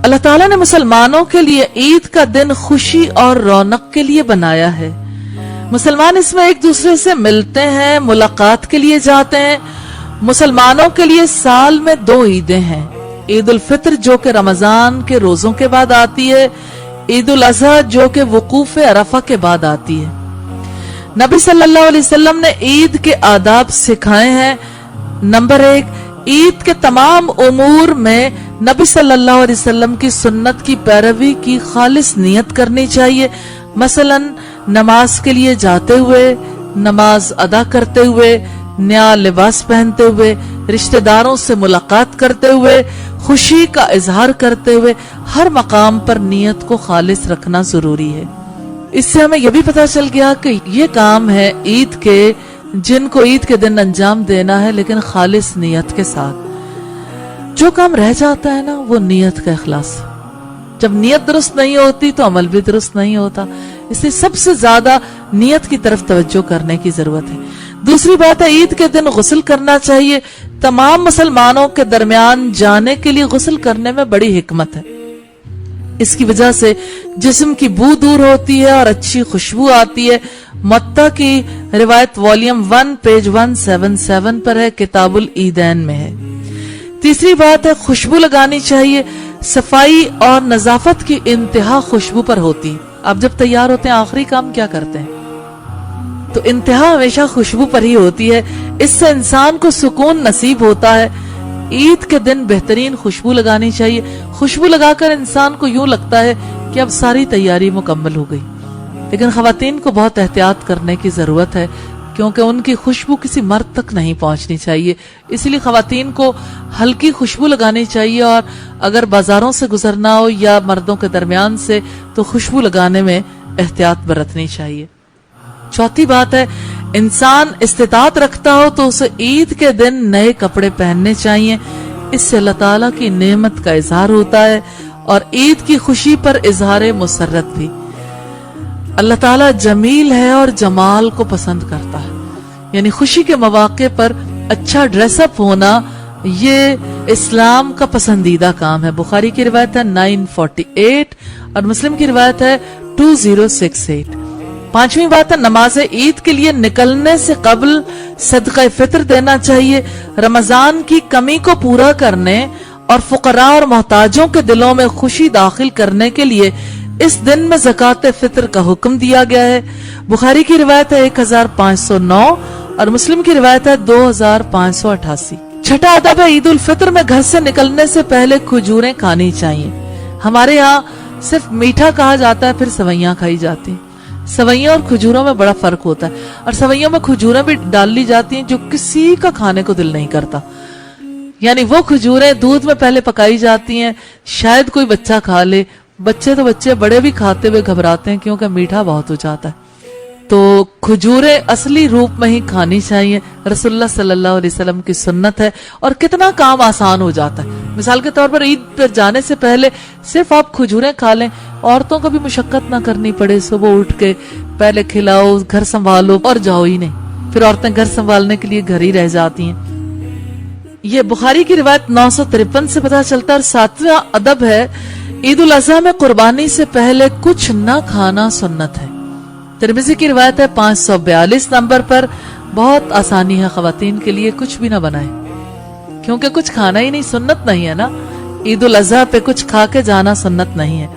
اللہ تعالیٰ نے مسلمانوں کے لیے عید کا دن خوشی اور رونق کے لیے بنایا ہے۔ مسلمان اس میں ایک دوسرے سے ملتے ہیں، ملاقات کے لیے جاتے ہیں۔ مسلمانوں کے لیے سال میں 2 عیدیں ہیں، عید الفطر جو کہ رمضان کے روزوں کے بعد آتی ہے، عید الاضحیٰ جو کہ وقوف عرفہ کے بعد آتی ہے۔ نبی صلی اللہ علیہ وسلم نے عید کے آداب سکھائے ہیں۔ نمبر 1، عید کے تمام امور میں نبی صلی اللہ علیہ وسلم کی سنت کی پیروی کی خالص نیت کرنی چاہیے۔ مثلا نماز کے لیے جاتے ہوئے، نماز ادا کرتے ہوئے، نیا لباس پہنتے ہوئے، رشتہ داروں سے ملاقات کرتے ہوئے، خوشی کا اظہار کرتے ہوئے، ہر مقام پر نیت کو خالص رکھنا ضروری ہے۔ اس سے ہمیں یہ بھی پتہ چل گیا کہ یہ کام ہے عید کے جن کو عید کے دن انجام دینا ہے، لیکن خالص نیت کے ساتھ۔ جو کام رہ جاتا ہے نا، وہ نیت کا اخلاص۔ جب نیت درست نہیں ہوتی تو عمل بھی درست نہیں ہوتا، اس لیے سب سے زیادہ نیت کی طرف توجہ کرنے کی ضرورت ہے۔ دوسری بات ہے، عید کے دن غسل کرنا چاہیے۔ تمام مسلمانوں کے درمیان جانے کے لیے غسل کرنے میں بڑی حکمت ہے۔ اس کی وجہ سے جسم کی بو دور ہوتی ہے اور اچھی خوشبو آتی ہے۔ متا کی روایت والیوم 1 پیج 177 پر ہے، کتاب العیدین میں ہے۔ تیسری بات ہے، خوشبو لگانی چاہیے۔ صفائی اور نظافت کی انتہا خوشبو پر ہوتی ہے۔ آپ جب تیار ہوتے ہیں آخری کام کیا کرتے ہیں؟ تو انتہا ہمیشہ خوشبو پر ہی ہوتی ہے۔ اس سے انسان کو سکون نصیب ہوتا ہے۔ عید کے دن بہترین خوشبو لگانی چاہیے۔ خوشبو لگا کر انسان کو یوں لگتا ہے کہ اب ساری تیاری مکمل ہو گئی، لیکن خواتین کو بہت احتیاط کرنے کی ضرورت ہے، کیونکہ ان کی خوشبو کسی مرد تک نہیں پہنچنی چاہیے۔ اس لیے خواتین کو ہلکی خوشبو لگانی چاہیے، اور اگر بازاروں سے گزرنا ہو یا مردوں کے درمیان سے تو خوشبو لگانے میں احتیاط برتنی چاہیے۔ چوتھی بات ہے، انسان استطاعت رکھتا ہو تو اسے عید کے دن نئے کپڑے پہننے چاہیے۔ اس سے اللہ تعالیٰ کی نعمت کا اظہار ہوتا ہے اور عید کی خوشی پر اظہار مسرت بھی۔ اللہ تعالیٰ جمیل ہے اور جمال کو پسند کرتا ہے، یعنی خوشی کے مواقع پر اچھا ڈریس اپ ہونا یہ اسلام کا پسندیدہ کام ہے۔ بخاری کی روایت ہے 948 اور مسلم کی روایت ہے 2068۔ پانچویں بات ہے، نماز عید کے لیے نکلنے سے قبل صدقہ فطر دینا چاہیے۔ رمضان کی کمی کو پورا کرنے اور فقراء اور محتاجوں کے دلوں میں خوشی داخل کرنے کے لیے اس دن میں زکوٰۃ فطر کا حکم دیا گیا ہے۔ بخاری کی روایت ہے 1509 اور مسلم کی روایت ہے 2588۔ چھٹا ادب ہے، عید الفطر میں گھر سے نکلنے سے پہلے کھجوریں کھانی چاہیے۔ ہمارے ہاں صرف میٹھا کہا جاتا ہے، پھر سوئیاں کھائی جاتی ہیں۔ سوئیاں اور کھجوروں میں بڑا فرق ہوتا ہے، اور سوئیوں میں کھجوریں بھی ڈال لی جاتی ہیں جو کسی کا کھانے کو دل نہیں کرتا، یعنی وہ کھجوریں دودھ میں پہلے پکائی جاتی ہیں، شاید کوئی بچہ کھا لے۔ بچے تو بچے، بڑے بھی کھاتے ہوئے گھبراتے ہیں کیونکہ میٹھا بہت ہو جاتا ہے۔ تو کھجوریں اصلی روپ میں ہی کھانی چاہیے، رسول اللہ صلی اللہ علیہ وسلم کی سنت ہے، اور کتنا کام آسان ہو جاتا ہے۔ مثال کے طور پر عید پر جانے سے پہلے صرف آپ کھجوریں کھا لیں، عورتوں کو بھی مشقت نہ کرنی پڑے، صبح اٹھ کے پہلے کھلاؤ، گھر سنبھالو اور جاؤ ہی نہیں، پھر عورتیں گھر سنبھالنے کے لیے گھر ہی رہ جاتی ہیں۔ یہ بخاری کی روایت 953 سے پتہ چلتا ہے۔ اور ساتواں ادب ہے، عید الاضحیٰ میں قربانی سے پہلے کچھ نہ کھانا سنت ہے۔ ترمذی کی روایت ہے 542 نمبر پر۔ بہت آسانی ہے خواتین کے لیے، کچھ بھی نہ بنائیں، کیونکہ کچھ کھانا ہی نہیں، سنت نہیں ہے نا۔ عید الاضحیٰ پہ کچھ کھا کے جانا سنت نہیں ہے۔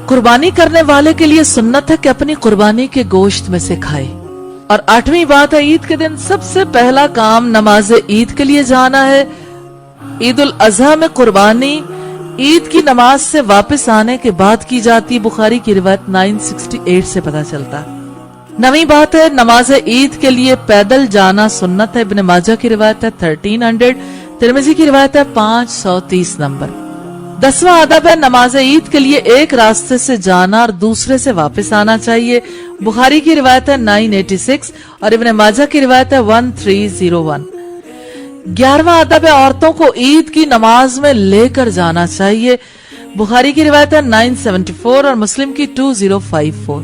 قربانی کرنے والے کے لیے سنت ہے کہ اپنی قربانی کے گوشت میں سے کھائے۔ اور آٹھویں بات ہے، عید کے دن سب سے پہلا کام نماز عید کے لیے جانا ہے۔ عید الاضحیٰ میں قربانی عید کی نماز سے واپس آنے کے بعد کی جاتی، بخاری کی روایت 968 سے پتہ چلتا ہے۔ نویں بات ہے، نماز عید کے لیے پیدل جانا سنت ہے، ابن ماجہ کی روایت ہے 1300، ترمذی کی روایت ہے 530 نمبر۔ 10واں ادب ہے، نماز عید کے لیے ایک راستے سے جانا اور دوسرے سے واپس آنا چاہیے، بخاری کی روایت ہے 986 اور ابن ماجہ کی روایت ہے 1301۔ 11واں ادب ہے، عورتوں کو عید کی نماز میں لے کر جانا چاہیے، بخاری کی روایت ہے 974 اور مسلم کی 2054۔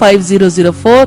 5004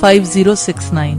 5069।